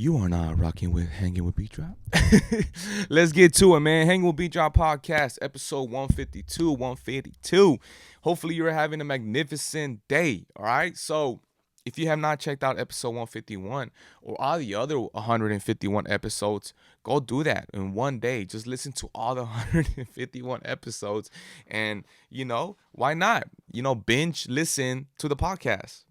You are not rocking with Hanging with Beat Drop. Let's get to it, man. Hanging with Beat Drop podcast, episode 152, 152. Hopefully, you're having a magnificent day. All right. So, if you have not checked out episode 151 or all the other 151 episodes, go do that in one day. Just listen to all the 151 episodes. And, why not? Binge listen to the podcast.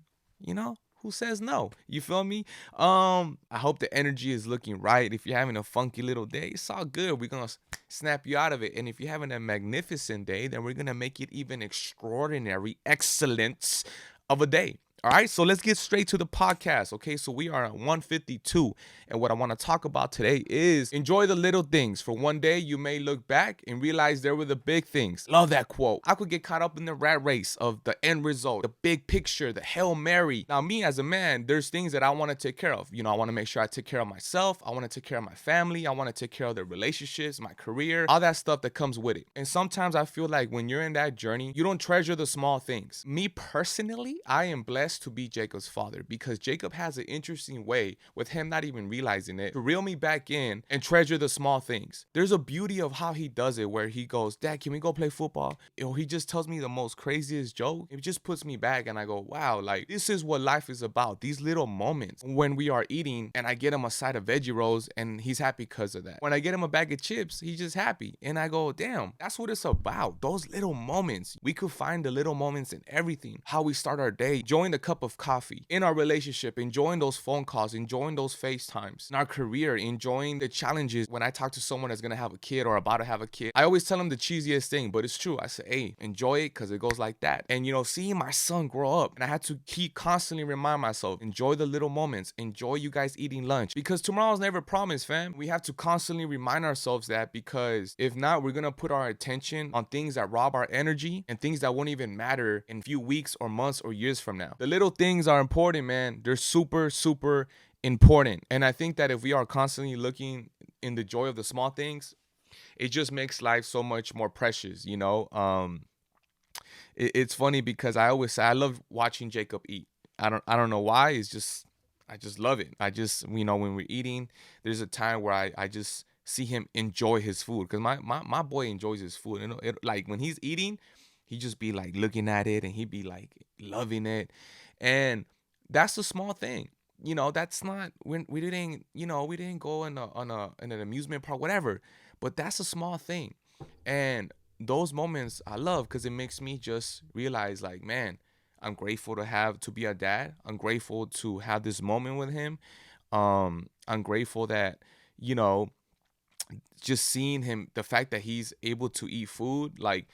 Who says no? You feel me? I hope the energy is looking right. If you're having a funky little day, it's all good. We're gonna snap you out of it. And if you're having a magnificent day, then we're gonna make it even extraordinary excellence of a day. All right, so let's get straight to the podcast. Okay, so we are at 152, and what I want to talk about today is enjoy the little things. For one day, you may look back and realize there were the big things. Love that quote. I could get caught up in the rat race of the end result, the big picture, the Hail Mary. Now, me as a man, there's things that I want to take care of. I want to make sure I take care of myself. I want to take care of my family. I want to take care of the relationships, my career, all that stuff that comes with it. And sometimes I feel like when you're in that journey, you don't treasure the small things. Me personally, I am blessed to be Jacob's father because Jacob has an interesting way, with him not even realizing it, to reel me back in and treasure the small things. There's a beauty of how he does it, where he goes, "Dad, can we go play football?" He just tells me the most craziest joke. It just puts me back and I go, wow, like this is what life is about. These little moments when we are eating and I get him a side of veggie rolls and he's happy because of that. When I get him a bag of chips, he's just happy. And I go, damn, that's what it's about. Those little moments. We could find the little moments in everything. How we start our day, enjoying the cup of coffee, in our relationship, enjoying those phone calls, enjoying those FaceTimes, in our career, enjoying the challenges. When I talk to someone that's gonna have a kid or about to have a kid, I always tell them the cheesiest thing, but it's true. I say, hey, enjoy it because it goes like that. And seeing my son grow up, and I had to keep constantly remind myself, enjoy the little moments, enjoy you guys eating lunch, because tomorrow's never promised, fam. We have to constantly remind ourselves that, because if not, we're gonna put our attention on things that rob our energy and things that won't even matter in a few weeks or months or years from now. The little things are important, man. They're super, super important. And I think that if we are constantly looking in the joy of the small things, it just makes life so much more precious. It's funny because I always say I love watching Jacob eat. I don't know why. It's just I just love it. I just when we're eating, there's a time where I just see him enjoy his food, because my boy enjoys his food. Like when he's eating, he just be like looking at it and he be like loving it, and that's a small thing. That's not when we didn't go in an amusement park, whatever, but that's a small thing. And those moments I love because it makes me just realize, like, man, I'm grateful to be a dad. I'm grateful to have this moment with him. I'm grateful that, you know, just seeing him, the fact that he's able to eat food, like,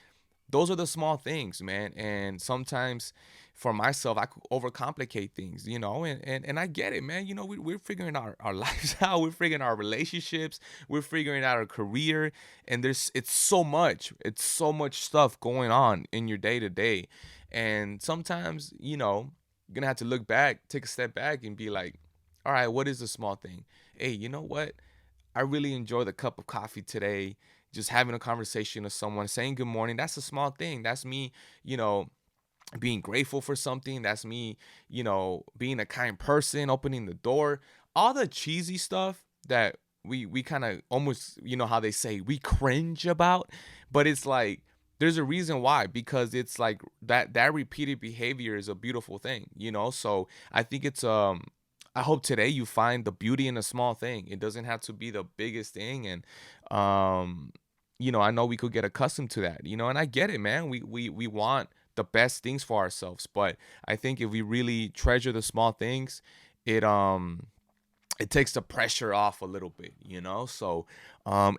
those are the small things, man. And sometimes for myself, I could overcomplicate things, and I get it, man. We're figuring our lives out. We're figuring our relationships. We're figuring out our career. And it's so much stuff going on in your day to day. And sometimes, you're going to have to look back, take a step back and be like, all right, what is the small thing? Hey, you know what? I really enjoy the cup of coffee today, just having a conversation with someone, saying good morning. That's a small thing. That's me, being grateful for something. That's me, being a kind person, opening the door. All the cheesy stuff that we kind of almost, how they say, we cringe about, but it's like there's a reason why, because it's like that repeated behavior is a beautiful thing, So I think I hope today you find the beauty in a small thing. It doesn't have to be the biggest thing. And I know we could get accustomed to that, and I get it, man. We want the best things for ourselves, but I think if we really treasure the small things, it takes the pressure off a little bit, So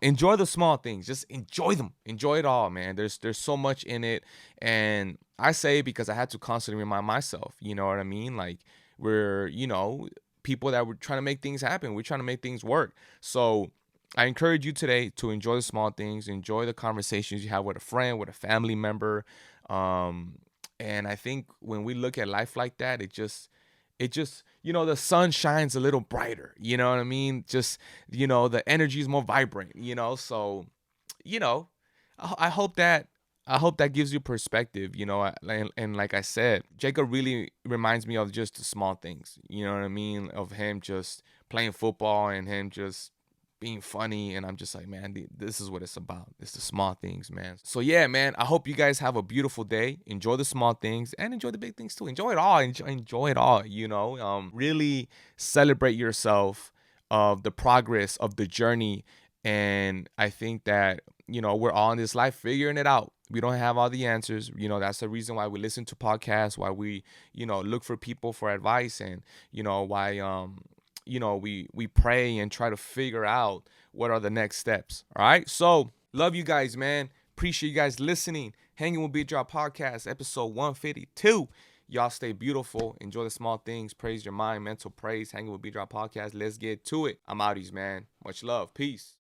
enjoy the small things. Just enjoy them. Enjoy it all, man. There's so much in it. And I say it because I had to constantly remind myself, you know what I mean? Like, we're, people that were trying to make things happen. We're trying to make things work. So I encourage you today to enjoy the small things, enjoy the conversations you have with a friend, with a family member. And I think when we look at life like that, it just, the sun shines a little brighter, you know what I mean? Just, the energy is more vibrant, So, I hope that I hope that gives you perspective, and like I said, Jacob really reminds me of just the small things, you know what I mean? Of him just playing football and him just being funny. And I'm just like, man, this is what it's about. It's the small things, man. So yeah, man, I hope you guys have a beautiful day. Enjoy the small things and enjoy the big things too. Enjoy it all. Enjoy it all, really celebrate yourself of the progress of the journey. And I think that, we're all in this life figuring it out. We don't have all the answers. That's the reason why we listen to podcasts, why we, look for people for advice, and, why, we pray and try to figure out what are the next steps. All right. So love you guys, man. Appreciate you guys listening. Hanging with Beat Drop Podcast, episode 152. Y'all stay beautiful. Enjoy the small things. Praise your mind. Mental praise. Hanging with Beat Drop Podcast. Let's get to it. I'm outies, man. Much love. Peace.